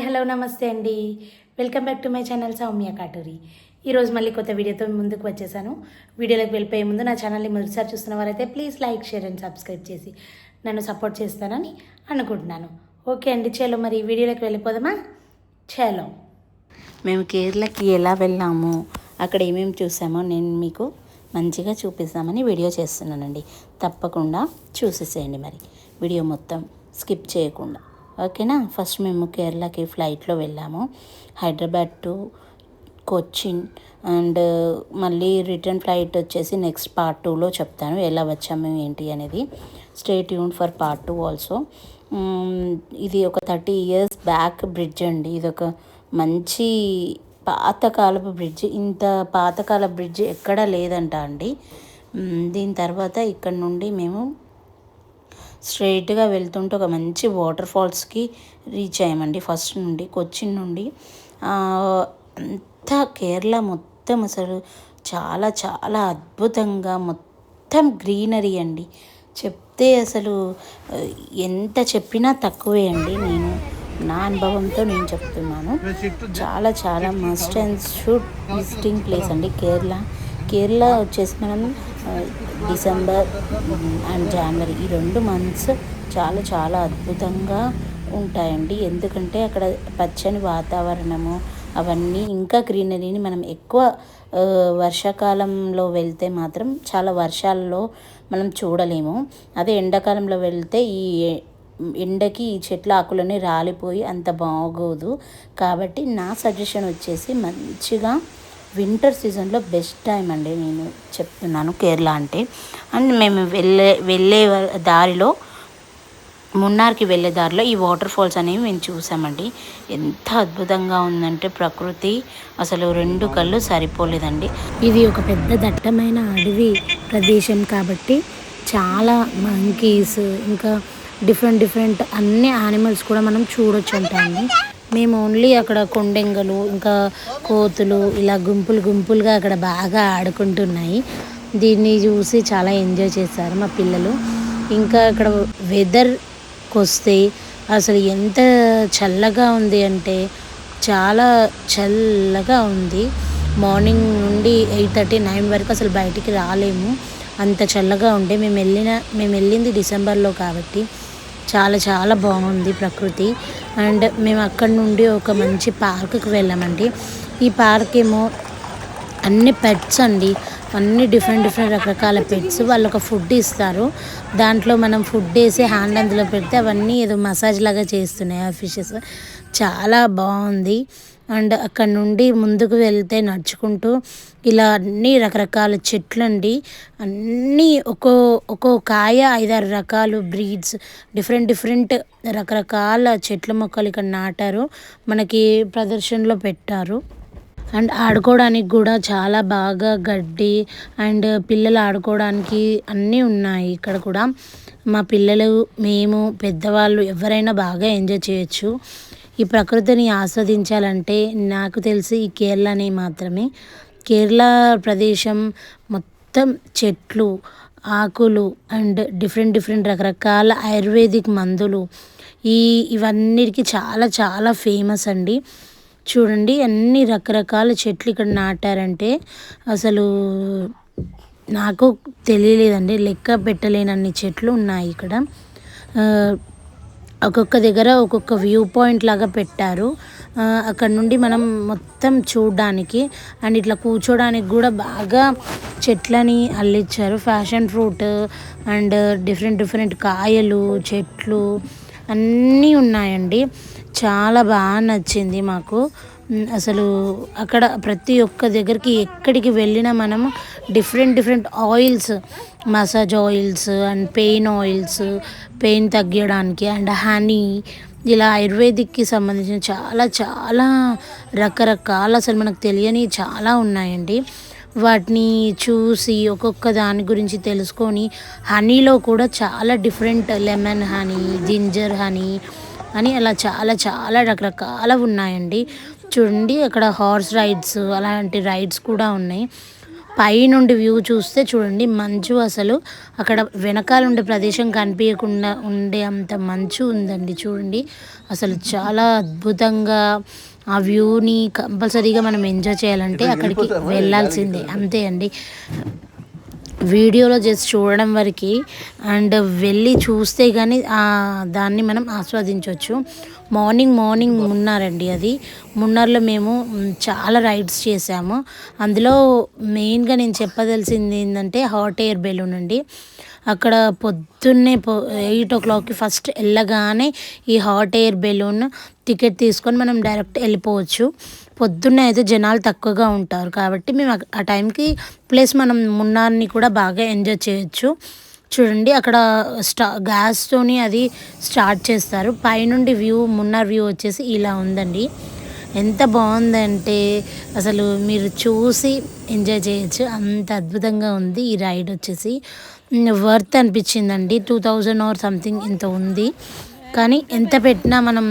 Hello నమస్తే అండి. Welcome back to my channel Soumya Katuri. ఈరోజు మళ్ళీ కొత్త వీడియోతో ముందుకు వచ్చేసాను. వీడియోలోకి వెళ్ళిపోయే ముందు నా ఛానల్ని మొదటిసారి చూస్తున్న వారైతే please like, share and subscribe చేసి నన్ను సపోర్ట్ చేస్తానని అనుకుంటున్నాను. ఓకే అండి, చలో మరి వీడియోలోకి వెళ్ళిపోదామా? చలో. మేము కేరళకి ఎలా వెళ్ళాము, అక్కడ ఏమేమి చూసామో నేను మీకు మంచిగా చూపిస్తామని వీడియో చేస్తున్నానండి. తప్పకుండా చూసేసేయండి మరి వీడియో మొత్తం స్కిప్ చేయకుండా, ఓకేనా? ఫస్ట్ మేము కేరళకి ఫ్లైట్లో వెళ్ళాము, హైదరాబాద్ టు కొచ్చిన్, అండ్ మళ్ళీ రిటర్న్ ఫ్లైట్ వచ్చేసి నెక్స్ట్ పార్ట్ 2లో చెప్తాను ఎలా వచ్చాము ఏంటి అనేది. Stay tune for part 2 also. ఇది ఒక 30 years బ్యాక్ బ్రిడ్జ్ అండి. ఇది ఒక మంచి పాతకాలపు బ్రిడ్జ్. ఇంత పాతకాల బ్రిడ్జ్ ఎక్కడా లేదంట అండి. దీని తర్వాత ఇక్కడ నుండి మేము స్ట్రైట్గా వెళ్తుంటే ఒక మంచి వాటర్ ఫాల్స్కి రీచ్ అయ్యామండి. ఫస్ట్ నుండి కొచ్చిన్ నుండి అంతా కేరళ మొత్తం అసలు చాలా చాలా అద్భుతంగా మొత్తం గ్రీనరీ అండి. చెప్తే అసలు ఎంత చెప్పినా తక్కువే అండి. నేను నా అనుభవంతో నేను చెప్తున్నాను. చాలా చాలా must and should visiting place అండి కేరళ వచ్చేసి మనం డిసెంబర్ అండ్ జనవరి ఈ 2 months చాలా చాలా అద్భుతంగా ఉంటాయండి. ఎందుకంటే అక్కడ పచ్చని వాతావరణము అవన్నీ, ఇంకా గ్రీనరీని మనం ఎక్కువ వర్షాకాలంలో వెళ్తే మాత్రం చాలా వర్షాల్లో మనం చూడలేము. అదే ఎండాకాలంలో వెళ్తే ఈ ఎండకి ఈ చెట్ల ఆకులన్నీ రాలిపోయి అంత బాగోదు. కాబట్టి నా సజెషన్ వచ్చేసి మంచిగా వింటర్ సీజన్లో బెస్ట్ టైం అండి నేను చెప్తున్నాను కేరళ అంటే. అండ్ మేము వెళ్ళే దారిలో, మున్నార్కి వెళ్ళే దారిలో ఈ వాటర్ ఫాల్స్ అనేవి మేము చూసామండి. ఎంత అద్భుతంగా ఉందంటే ప్రకృతి అసలు 2 కళ్ళు సరిపోలేదండి. ఇది ఒక పెద్ద దట్టమైన అడవి ప్రదేశం కాబట్టి చాలా మంకీస్, ఇంకా డిఫరెంట్ అన్ని యానిమల్స్ కూడా మనం చూడొచ్చు అంటామండి. మేము ఓన్లీ అక్కడ కొండెంగలు, ఇంకా కోతులు ఇలా గుంపులుగా అక్కడ బాగా ఆడుకుంటున్నాయి. దీన్ని చూసి చాలా ఎంజాయ్ చేశారు మా పిల్లలు. ఇంకా అక్కడ వెదర్కి వస్తే అసలు ఎంత చల్లగా ఉంది అంటే చాలా చల్లగా ఉంది. మార్నింగ్ నుండి 8:30, 9 వరకు అసలు బయటికి రాలేము, అంత చల్లగా ఉండే. మేము వెళ్ళింది డిసెంబర్లో కాబట్టి చాలా చాలా బాగుంది ప్రకృతి. అండ్ మేము అక్కడ నుండి ఒక మంచి పార్క్కి వెళ్ళామండి. ఈ పార్క్ ఏమో అన్ని పెట్స్ అండి, అన్ని డిఫరెంట్ రకరకాల పెట్స్. వాళ్ళు ఒక ఫుడ్ ఇస్తారు, దాంట్లో మనం ఫుడ్ వేసి హ్యాండ్ అందులో పెడితే అవన్నీ ఏదో మసాజ్ లాగా చేస్తున్నాయి ఆ ఫిషెస్. చాలా బాగుంది. అండ్ అక్కడ నుండి ముందుకు వెళ్తే నడుచుకుంటూ ఇలా అన్ని రకరకాల చెట్లు అండి. అన్నీ ఒక్కో కాయ 5-6 రకాలు బ్రీడ్స్, డిఫరెంట్ రకరకాల చెట్ల మొక్కలు ఇక్కడ నాటారు, మనకి ప్రదర్శనలో పెట్టారు. అండ్ ఆడుకోవడానికి కూడా చాలా బాగా గడ్డి అండ్ పిల్లలు ఆడుకోవడానికి అన్నీ ఉన్నాయి ఇక్కడ కూడా. మా పిల్లలు, మేము, పెద్దవాళ్ళు ఎవరైనా బాగా ఎంజాయ్ చేయొచ్చు. ఈ ప్రకృతిని ఆస్వాదించాలంటే నాకు తెలిసి ఈ కేరళని మాత్రమే. కేరళ ప్రదేశం మొత్తం చెట్లు, ఆకులు అండ్ డిఫరెంట్ రకరకాల ఆయుర్వేదిక్ మందులు, ఇవన్నిటికీ చాలా చాలా ఫేమస్ అండి. చూడండి అన్ని రకరకాల చెట్లు ఇక్కడ నాటారంటే అసలు నాకు తెలియలేదండి. లెక్క పెట్టలేనన్ని చెట్లు ఉన్నాయి ఇక్కడ. ఒక్కొక్క దగ్గర ఒక్కొక్క వ్యూ పాయింట్ లాగా పెట్టారు. అక్కడ నుండి మనం మొత్తం చూడడానికి అండ్ ఇట్లా కూర్చోడానికి కూడా బాగా చెట్లని అల్లించారు. ఫ్యాషన్ ఫ్రూట్ అండ్ డిఫరెంట్ కాయలు, చెట్లు అన్నీ ఉన్నాయండి. చాలా బాగా నచ్చింది మాకు. అసలు అక్కడ ప్రతి ఒక్క దగ్గరికి ఎక్కడికి వెళ్ళినా మనము different oils, massage oils and pain తగ్గడానికి అండ్ హనీ, ఇలా ఆయుర్వేదిక్కి సంబంధించిన చాలా చాలా రకరకాల అసలు మనకు తెలియని చాలా ఉన్నాయండి. వాటిని చూసి ఒక్కొక్క దాని గురించి తెలుసుకొని, హనీలో కూడా చాలా different, lemon honey, ginger honey అని అలా చాలా చాలా రకరకాల ఉన్నాయండి. చూడండి అక్కడ హార్స్ రైడ్స్, అలాంటి రైడ్స్ కూడా ఉన్నాయి. పై నుండి వ్యూ చూస్తే చూడండి మంచు అసలు అక్కడ వెనకాల ఉండే ప్రదేశం కనిపించకుండా ఉండే అంత మంచు ఉందండి చూడండి. అసలు చాలా అద్భుతంగా ఆ వ్యూని కంపల్సరీగా మనం ఎంజాయ్ చేయాలంటే అక్కడికి వెళ్ళాల్సిందే, అంతే అండి. వీడియోలో జస్ట్ చూడడం వరకు అండ్ వెళ్ళి చూస్తే కానీ దాన్ని మనం ఆస్వాదించవచ్చు. మార్నింగ్ మున్నారండి, అది మున్నార్లో మేము చాలా రైడ్స్ చేసాము. అందులో మెయిన్గా నేను చెప్పదలిసింది ఏంటంటే హాట్ ఎయిర్ బెలూన్ అండి. అక్కడ పొద్దున్నే 8 o'clockకి ఫస్ట్ వెళ్ళగానే ఈ హాట్ ఎయిర్ బెలూన్ టికెట్ తీసుకొని మనం డైరెక్ట్ వెళ్ళిపోవచ్చు. పొద్దున్నే అయితే జనాలు తక్కువగా ఉంటారు కాబట్టి మేము ఆ టైంకి ప్లస్ మనం మున్నార్ని కూడా బాగా ఎంజాయ్ చేయొచ్చు. చూడండి అక్కడ గ్యాస్తోని అది స్టార్ట్ చేస్తారు. పైనుండి మున్నార్ వ్యూ వచ్చేసి ఇలా ఉందండి. ఎంత బాగుందంటే అసలు మీరు చూసి ఎంజాయ్ చేయొచ్చు, అంత అద్భుతంగా ఉంది ఈ రైడ్ వచ్చేసి. వర్త్ అనిపించిందండి. 2000 ఆర్ సంథింగ్ ఇంత ఉంది. కానీ ఎంత పెట్టినా మనం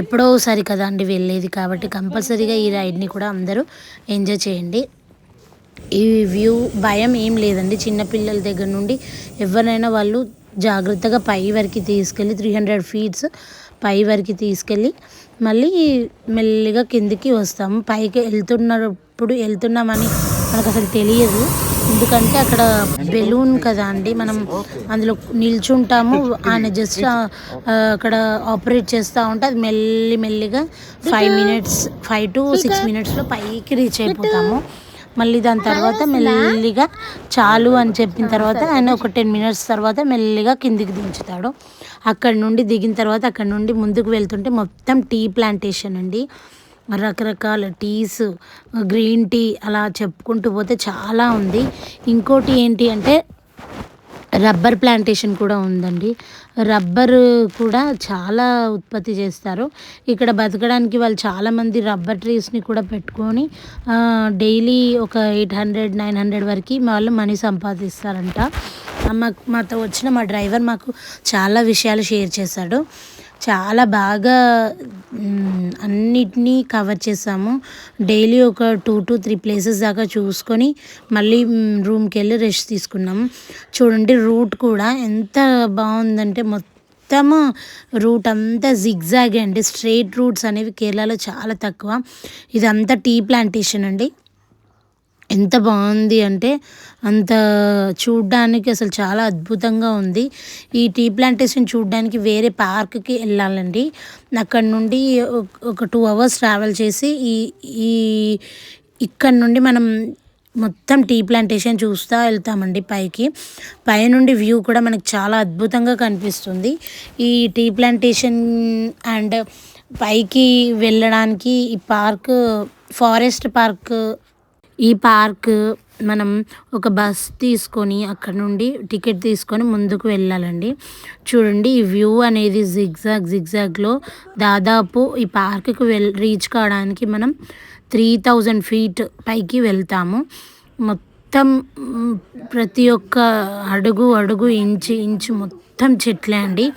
ఎప్పుడోసారి కదా అండి వెళ్ళేది, కాబట్టి కంపల్సరీగా ఈ రైడ్ని కూడా అందరూ ఎంజాయ్ చేయండి. ఈ వ్యూ భయం ఏం లేదండి. చిన్నపిల్లల దగ్గర నుండి ఎవరైనా వాళ్ళు జాగ్రత్తగా పై వరకు తీసుకెళ్ళి 300 feet పై వరకు తీసుకెళ్ళి మళ్ళీ మెల్లిగా కిందికి వస్తాము. పైకి వెళ్తున్నామని మనకు అసలు తెలియదు, ఎందుకంటే అక్కడ బెలూన్ కదా అండి, మనం అందులో నిల్చుంటాము, ఆయన జస్ట్ అక్కడ ఆపరేట్ చేస్తూ ఉంటే అది మెల్లిగా 5 to 6 minutesలో పైకి రీచ్ అయిపోతాము. మళ్ళీ దాని తర్వాత మెల్లిగా చాలు అని చెప్పిన తర్వాత ఆయన ఒక 10 minutes తర్వాత మెల్లిగా కిందికి దించుతాడు. అక్కడ నుండి దిగిన తర్వాత అక్కడ నుండి ముందుకు వెళ్తుంటే మొత్తం టీ ప్లాంటేషన్ అండి. రకరకాల టీస్, గ్రీన్ టీ అలా చెప్పుకుంటూ పోతే చాలా ఉంది. ఇంకోటి ఏంటి అంటే రబ్బర్ ప్లాంటేషన్ కూడా ఉందండి. రబ్బర్ కూడా చాలా ఉత్పత్తి చేస్తారు. ఇక్కడ బతకడానికి వాళ్ళు చాలామంది రబ్బర్ ట్రీస్ని కూడా పెట్టుకొని డైలీ ఒక 800-900 వరకు వాళ్ళు మనీ సంపాదిస్తారంట. మాతో వచ్చిన మా డ్రైవర్ మాకు చాలా విషయాలు షేర్ చేశాడు. చాలా బాగా అన్నిటినీ కవర్ చేసాము. డైలీ ఒక 2 to 3 places దాకా చూసుకొని మళ్ళీ రూమ్కి వెళ్ళి రెస్ట్ తీసుకున్నాము. చూడండి రూట్ కూడా ఎంత బాగుందంటే మొత్తము రూట్ అంతా జిగ్జాగ్ అండి. స్ట్రైట్ రూట్స్ అనేవి కేరళలో చాలా తక్కువ. ఇదంతా టీ ప్లాంటేషన్ అండి. ఎంత బాగుంది అంటే అంత చూడ్డానికి అసలు చాలా అద్భుతంగా ఉంది. ఈ టీ ప్లాంటేషన్ చూడ్డానికి వేరే పార్క్కి వెళ్ళాలండి. అక్కడ నుండి ఒక 2 hours ట్రావెల్ చేసి ఇక్కడ నుండి మనం మొత్తం టీ ప్లాంటేషన్ చూస్తూ వెళ్తామండి పైకి. పైనుండి వ్యూ కూడా మనకి చాలా అద్భుతంగా కనిపిస్తుంది. ఈ టీ ప్లాంటేషన్ అండ్ పైకి వెళ్ళడానికి ఈ పార్క్ ఫారెస్ట్ పార్క్. ఈ పార్క్ మనం ఒక బస్ తీసుకొని అక్కడ నుండి టికెట్ తీసుకొని ముందుకు వెళ్ళాలండి. చూడండి ఈ వ్యూ అనేది జిగ్జాగ్లో దాదాపు ఈ పార్క్కి రీచ్ కావడానికి మనం 3000 feet పైకి వెళ్తాము. మొత్తం ప్రతి ఒక్క అడుగు ఇంచు మొత్తం చెట్లే అండి.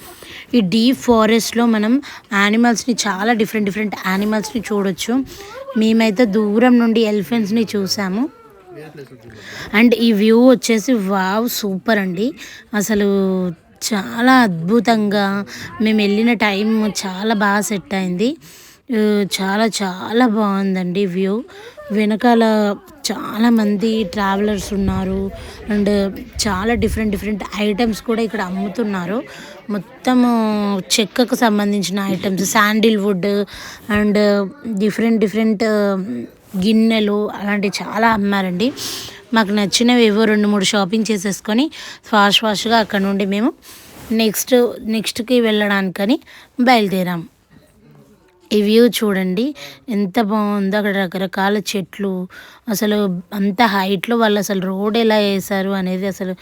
ఈ డీప్ ఫారెస్ట్లో మనం యానిమల్స్ని చాలా డిఫరెంట్ యానిమల్స్ని చూడొచ్చు. మేమైతే దూరం నుండి ఎలిఫెంట్స్ని చూసాము. అండ్ ఈ వ్యూ వచ్చేసి వావ్ సూపర్ అండి. అసలు చాలా అద్భుతంగా మేము వెళ్ళిన టైం చాలా బాగా సెట్ అయింది. చాలా బాగుందండి వ్యూ. వెనకాల చాలామంది ట్రావెలర్స్ ఉన్నారు అండ్ చాలా డిఫరెంట్ ఐటమ్స్ కూడా ఇక్కడ అమ్ముతున్నారు. మొత్తము చెక్కకు సంబంధించిన ఐటమ్స్, శాండిల్వుడ్ అండ్ డిఫరెంట్ గిన్నెలు అలాంటివి చాలా అమ్మారండి. మాకు నచ్చినవి ఏవో 2-3 షాపింగ్ చేసేసుకొని ఫాస్ట్గా అక్కడ నుండి మేము నెక్స్ట్కి వెళ్ళడానికని బయలుదేరాం. ఈ వ్యూ చూడండి ఎంత బాగుందో. అక్కడ రకరకాల చెట్లు, అసలు అంత హైట్లో వాళ్ళు అసలు రోడ్ ఎలా వేశారు అనేది అసలు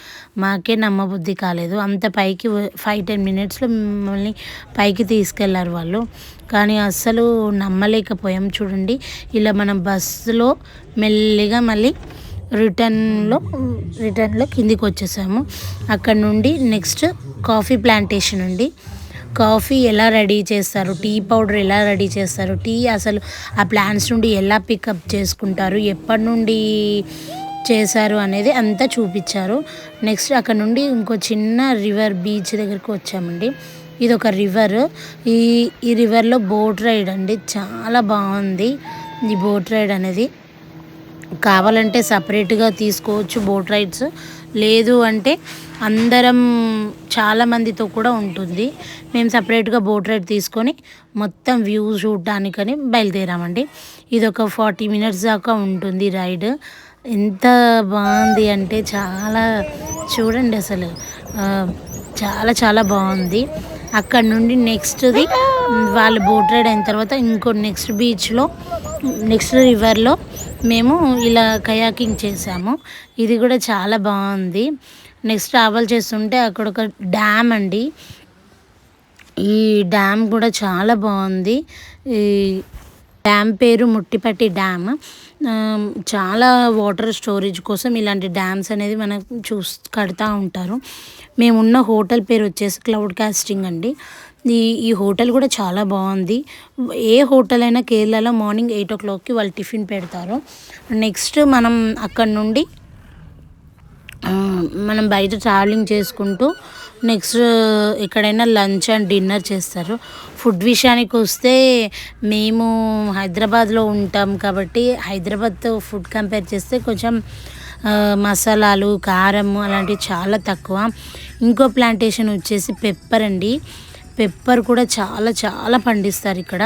మాకే నమ్మబుద్ధి కాలేదు. అంత పైకి 5-10 minutesలో మమ్మల్ని పైకి తీసుకెళ్లారు వాళ్ళు, కానీ అస్సలు నమ్మలేకపోయాం. చూడండి ఇలా మనం బస్సులో మెల్లిగా మళ్ళీ రిటర్న్లో కిందికి వచ్చేసాము. అక్కడ నుండి నెక్స్ట్ కాఫీ ప్లాంటేషన్ అండి. కాఫీ ఎలా రెడీ చేస్తారు, టీ పౌడర్ ఎలా రెడీ చేస్తారు, టీ అసలు ఆ ప్లాంట్స్ నుండి ఎలా పికప్ చేసుకుంటారు, ఎప్పటి నుండి చేశారు అనేది అంతా చూపించారు. నెక్స్ట్ అక్కడ నుండి ఇంకో చిన్న రివర్ బీచ్ దగ్గరికి వచ్చామండి. ఇది ఒక రివర్. ఈ రివర్లో బోట్ రైడ్ అండి, చాలా బాగుంది ఈ బోట్ రైడ్ అనేది. కావాలంటే సపరేట్గా తీసుకోవచ్చు బోట్ రైడ్స్, లేదు అంటే అందరం చాలామందితో కూడా ఉంటుంది. మేము సపరేట్గా బోట్ రైడ్ తీసుకొని మొత్తం వ్యూ చూడడానికని బయలుదేరామండి. ఇది ఒక 40 మినిట్స్ దాకా ఉంటుంది రైడ్. ఎంత బాగుంది అంటే చాలా, చూడండి అసలు చాలా చాలా బాగుంది. అక్కడ నుండి నెక్స్ట్ది వాళ్ళు బోట్ రైడ్ అయిన తర్వాత ఇంకో నెక్స్ట్ బీచ్లో, నెక్స్ట్ రివర్లో మేము ఇలా కయాకింగ్ చేసాము. ఇది కూడా చాలా బాగుంది. నెక్స్ట్ ట్రావెల్ చేస్తుంటే అక్కడ ఒక డ్యామ్ అండి. ఈ డ్యామ్ కూడా చాలా బాగుంది. ఈ డ్యామ్ పేరు ముట్టిపట్టి డ్యామ్. చాలా వాటర్ స్టోరేజ్ కోసం ఇలాంటి డ్యామ్స్ అనేది మనకు కడతా ఉంటారు. మేమున్న హోటల్ పేరు వచ్చేసి క్లౌడ్ కాస్టింగ్ అండి. ఈ హోటల్ కూడా చాలా బాగుంది. ఏ హోటల్ అయినా కేరళలో మార్నింగ్ 8 o'clockకి వాళ్ళు టిఫిన్ పెడతారు. నెక్స్ట్ మనం అక్కడ నుండి మనం బయట ట్రావెలింగ్ చేసుకుంటూ నెక్స్ట్ ఎక్కడైనా లంచ్ అండ్ డిన్నర్ చేస్తారు. ఫుడ్ విషయానికి వస్తే మేము హైదరాబాద్లో ఉంటాం కాబట్టి హైదరాబాద్తో ఫుడ్ కంపేర్ చేస్తే కొంచెం మసాలాలు, కారం అలాంటివి చాలా తక్కువ. ఇంకో ప్లాంటేషన్ వచ్చేసి పెప్పర్ అండి. పెప్పర్ కూడా చాలా చాలా పండిస్తారు ఇక్కడ.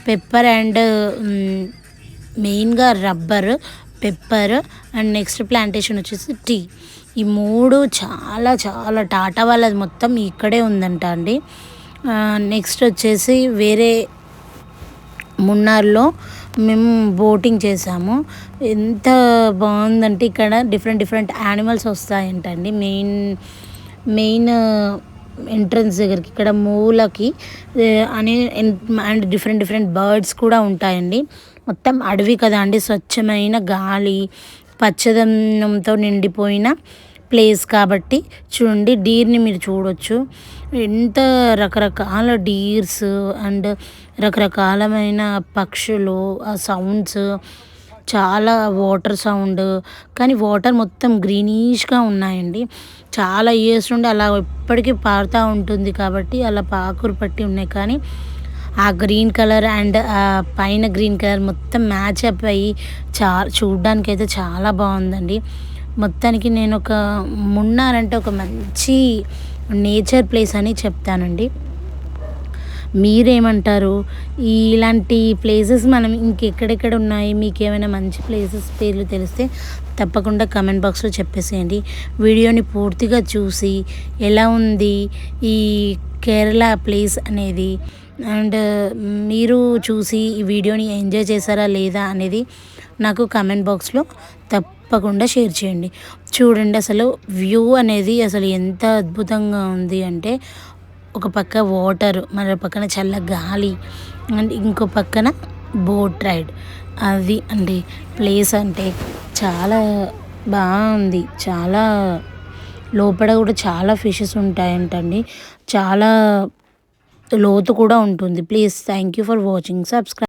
పెప్పర్ అండ్ మెయిన్గా rubber, pepper and next plantation వచ్చేసి టీ. ఈ 3 చాలా చాలా టాటా వాళ్ళది మొత్తం ఇక్కడే ఉందంట అండి. నెక్స్ట్ వచ్చేసి వేరే మున్నార్లో మేము బోటింగ్ చేసాము. ఎంత బాగుందంటే ఇక్కడ డిఫరెంట్ యానిమల్స్ వస్తాయంటండి మెయిన్ ఎంట్రన్స్ దగ్గరికి, ఇక్కడ మూలకి అని అండ్ డిఫరెంట్ బర్డ్స్ కూడా ఉంటాయండి. మొత్తం అడవి కదా అండి, స్వచ్ఛమైన గాలి, పచ్చదనంతో నిండిపోయిన ప్లేస్ కాబట్టి చూడండి. డీర్ని మీరు చూడొచ్చు, ఎంత రకరకాల డీర్స్ అండ్ రకరకాలమైన పక్షులు, ఆ సౌండ్స్, చాలా వాటర్ సౌండ్. కానీ వాటర్ మొత్తం గ్రీనిష్గా ఉన్నాయండి. చాలా ఇయర్స్ నుండి అలా ఎప్పటికీ పారుతూ ఉంటుంది కాబట్టి అలా పాకురు పట్టి ఉన్నాయి. కానీ ఆ గ్రీన్ కలర్ అండ్ ఆ పైన గ్రీన్ కలర్ మొత్తం మ్యాచ్ అప్ అయ్యి చూడ్డానికి అయితే చాలా బాగుందండి. మొత్తానికి నేను మున్నార్ అంటే ఒక మంచి నేచర్ ప్లేస్ అని చెప్తానండి. మీరేమంటారు? ఇలాంటి ప్లేసెస్ మనం ఇంకెక్కడెక్కడ ఉన్నాయి, మీకు ఏమైనా మంచి ప్లేసెస్ పేర్లు తెలిస్తే తప్పకుండా కమెంట్ బాక్స్లో చెప్పేసేయండి. వీడియోని పూర్తిగా చూసి ఎలా ఉంది ఈ కేరళ ప్లేస్ అనేది, అండ్ మీరు చూసి ఈ వీడియోని ఎంజాయ్ చేశారా లేదా అనేది నాకు కమెంట్ బాక్స్లో తప్పకుండా షేర్ చేయండి. చూడండి అసలు వ్యూ అనేది అసలు ఎంత అద్భుతంగా ఉంది అంటే, ఒక పక్క వాటర్, మరో పక్కన చల్ల గాలి అండ్ ఇంకో పక్కన బోట్ రైడ్. అది అండి ప్లేస్ అంటే చాలా బాగుంది. చాలా లోపల కూడా చాలా ఫిషెస్ ఉంటాయంటండి, చాలా లోతు కూడా ఉంటుంది. Please thank you for watching. Subscribe.